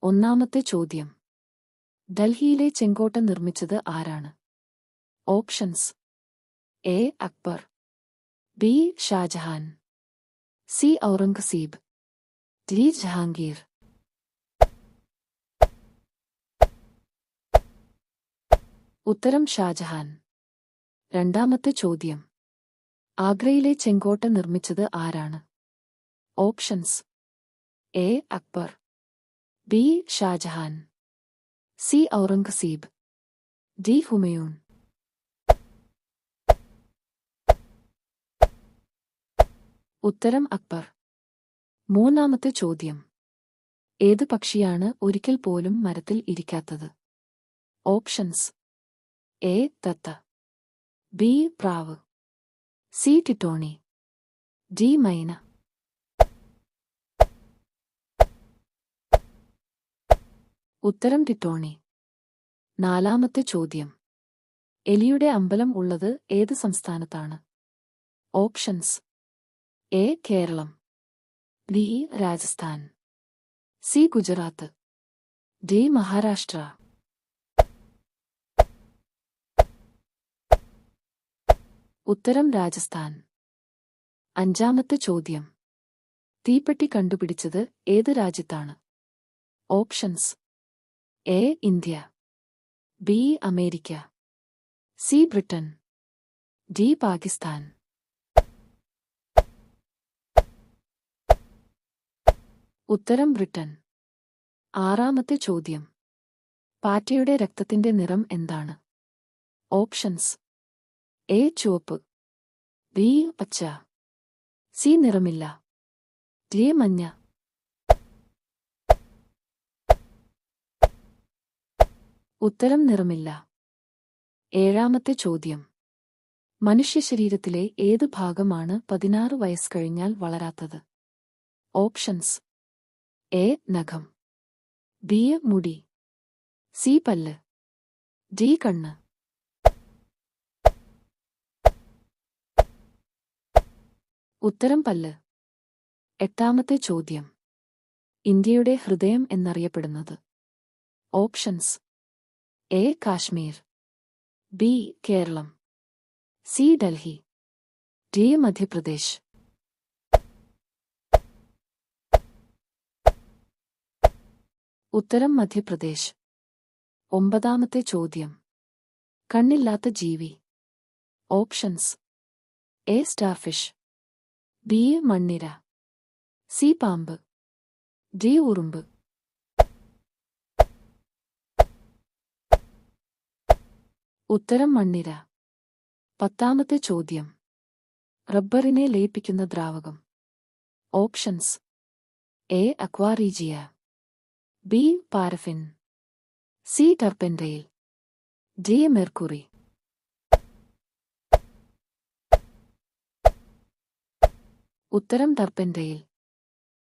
ഒന്നാമത്തെ ചോദ്യം. ഡൽഹിയിലെ ചെങ്കോട്ട നിർമ്മിച്ചത് ആരാണ്? Options: A. Akbar, B. Shahjahan, C. Aurangzeb, D. Jahangir. ഉത്തരം ഷാജഹാൻ. രണ്ടാമത്തെ ചോദ്യം. ആഗ്രയിലെ ചെങ്കോട്ട നിർമ്മിച്ചത് ആരാണ്? Options: A. Akbar, B. Shahjahan, C. Aurangzeb, D. Humayun. ഉത്തരം അക്ബർ. മൂന്നാമത്തെ ചോദ്യം. ഏത് പക്ഷിയാണ് ഒരിക്കൽ പോലും മരത്തിൽ ഇരിക്കാത്തത്? Options: A. തത്ത, ബി. പ്രാവ്, സി. ടിറ്റോണി, ഡി. മൈന. ഉത്തരം ടിറ്റോണി. നാലാമത്തെ ചോദ്യം. എലിയുടെ അമ്പലം ഉള്ളത് ഏത് സംസ്ഥാനത്താണ്? Options: A. Kerala, B. Rajasthan, C. Gujarat, D. Maharashtra. ഉത്തരം രാജസ്ഥാൻ. അഞ്ചാമത്തെ ചോദ്യം. തീപ്പെട്ടി കണ്ടുപിടിച്ചത് ഏത് രാജ്യത്താണ്? Options: A. India, B. America, C. Britain, D. Pakistan. ഉത്തരം ബ്രിട്ടൻ. ആറാമത്തെ ചോദ്യം. പാറ്റയുടെ രക്തത്തിന്റെ നിറം എന്താണ്? Options: A. ചുവപ്പ്, ബി. പച്ച, സി. നിറമില്ല, ഡി. മഞ്ഞ. ഉത്തരം നിറമില്ല. ഏഴാമത്തെ ചോദ്യം. മനുഷ്യശരീരത്തിലെ ഏത് ഭാഗമാണ് 16 വയസ്സ് കഴിഞ്ഞാൽ വളരാത്തത്? Options: A. നഖം, ബി. മുടി, സി. പല്ല്, ഡി. കണ്ണ്. ഉത്തരം പല്ല്. എട്ടാമത്തെ ചോദ്യം. ഇന്ത്യയുടെ ഹൃദയം എന്നറിയപ്പെടുന്നത്? Options: A. Kashmir, B. Kerala, C. Delhi, D. Madhya Pradesh. ഉത്തരം മധ്യപ്രദേശ്. ഒമ്പതാമത്തെ ചോദ്യം. കണ്ണില്ലാത്ത ജീവി? Options: A. Starfish, B. മണ്ണിര, സി. പാമ്പ്, ഡി. ഉറുമ്പ്. ഉത്തരം മണ്ണിര. പത്താമത്തെ ചോദ്യം. റബ്ബറിനെ ലയിപ്പിക്കുന്ന ദ്രാവകം? Options: A. Aqua regia, B. Paraffin, C. Turpentine, D. Mercury. ഉത്തരം ടർപ്പൻറ്റൈൽ.